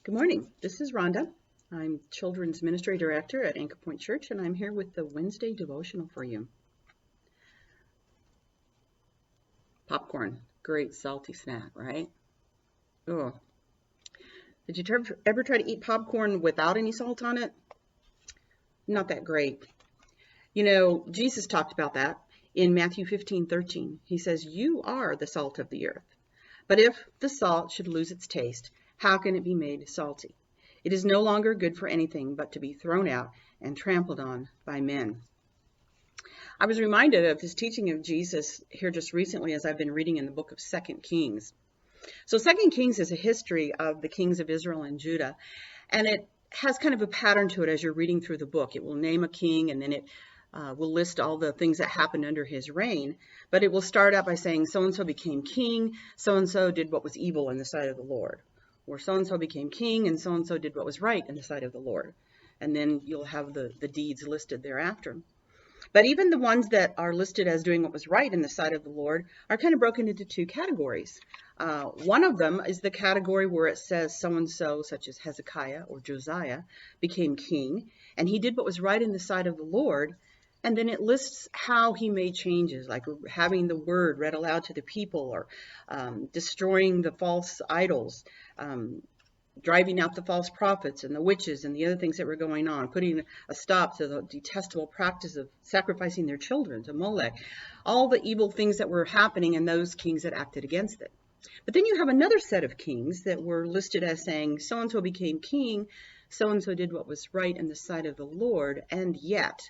Good morning. This is Rhonda. I'm Children's Ministry Director at Anchor Point Church, and I'm here with the Wednesday Devotional for you. Popcorn, great salty snack, right? Oh, did you ever try to eat popcorn without any salt on it? Not that great. You know, Jesus talked about that in Matthew 15:13. He says, "You are the salt of the earth. But if the salt should lose its taste, how can it be made salty? It is no longer good for anything but to be thrown out and trampled on by men." I was reminded of this teaching of Jesus here just recently as I've been reading in the book of 2 Kings. So 2 Kings is a history of the kings of Israel and Judah, and it has kind of a pattern to it as you're reading through the book. It will name a king, and then it will list all the things that happened under his reign, but it will start out by saying so-and-so became king, so-and-so did what was evil in the sight of the Lord, or so-and-so became king and so-and-so did what was right in the sight of the Lord. And then you'll have the deeds listed thereafter. But even the ones that are listed as doing what was right in the sight of the Lord are kind of broken into two categories. One of them is the category where it says so-and-so, such as Hezekiah or Josiah, became king, and he did what was right in the sight of the Lord. And then it lists how he made changes, like having the word read aloud to the people, or destroying the false idols, driving out the false prophets and the witches and the other things that were going on, putting a stop to the detestable practice of sacrificing their children to Molech, all the evil things that were happening and those kings that acted against it. But then you have another set of kings that were listed as saying, so-and-so became king, so-and-so did what was right in the sight of the Lord, and yet.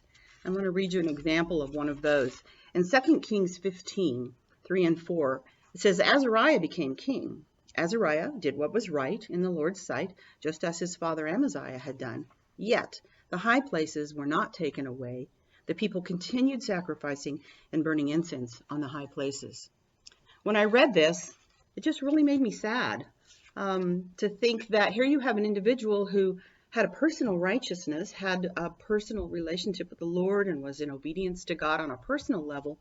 I'm going to read you an example of one of those. In 2 Kings 15:3 and 4, it says, Azariah became king. Azariah did what was right in the Lord's sight, just as his father Amaziah had done. Yet the high places were not taken away. The people continued sacrificing and burning incense on the high places. When I read this, it just really made me sad to think that here you have an individual who had a personal righteousness, had a personal relationship with the Lord, and was in obedience to God on a personal level,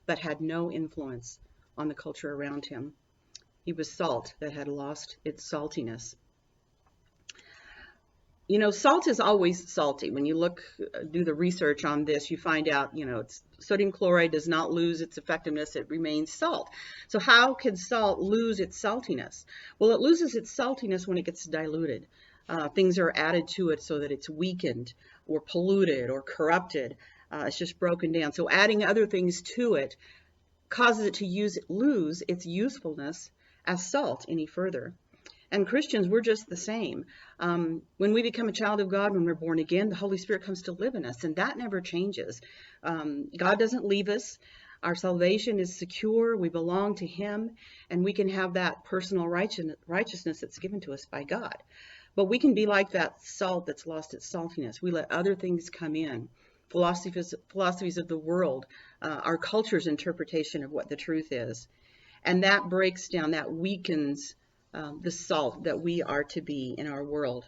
but had no influence on the culture around him. He was salt that had lost its saltiness. You know, salt is always salty. When you do the research on this, you find out, sodium chloride does not lose its effectiveness. It remains salt. So how can salt lose its saltiness? Well, it loses its saltiness when it gets diluted. Things are added to it so that it's weakened or polluted or corrupted. It's just broken down. So adding other things to it causes it to lose its usefulness as salt any further. And Christians, we're just the same. When we become a child of God, when we're born again, the Holy Spirit comes to live in us, and that never changes. God doesn't leave us. Our salvation is secure. We belong to Him, and we can have that personal righteousness that's given to us by God. But we can be like that salt that's lost its saltiness. We let other things come in, philosophies of the world, our culture's interpretation of what the truth is. And that breaks down, that weakens the salt that we are to be in our world.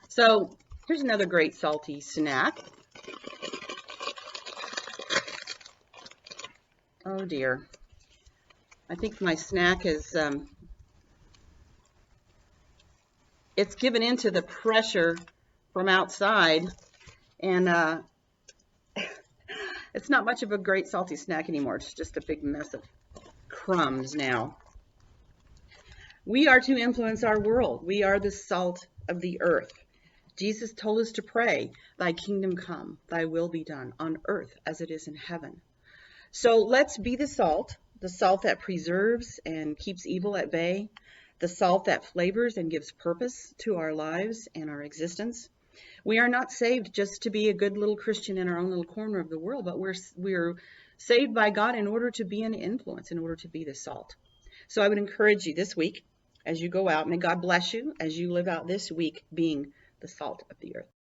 So here's another great salty snack. Oh dear. I think my snack is... it's given into the pressure from outside, and it's not much of a great salty snack anymore. It's just a big mess of crumbs now. We are to influence our world. We are the salt of the earth. Jesus told us to pray, "Thy kingdom come, thy will be done on earth as it is in heaven." So let's be the salt that preserves and keeps evil at bay, the salt that flavors and gives purpose to our lives and our existence. We are not saved just to be a good little Christian in our own little corner of the world, but we're saved by God in order to be an influence, in order to be the salt. So I would encourage you this week, as you go out, may God bless you as you live out this week being the salt of the earth.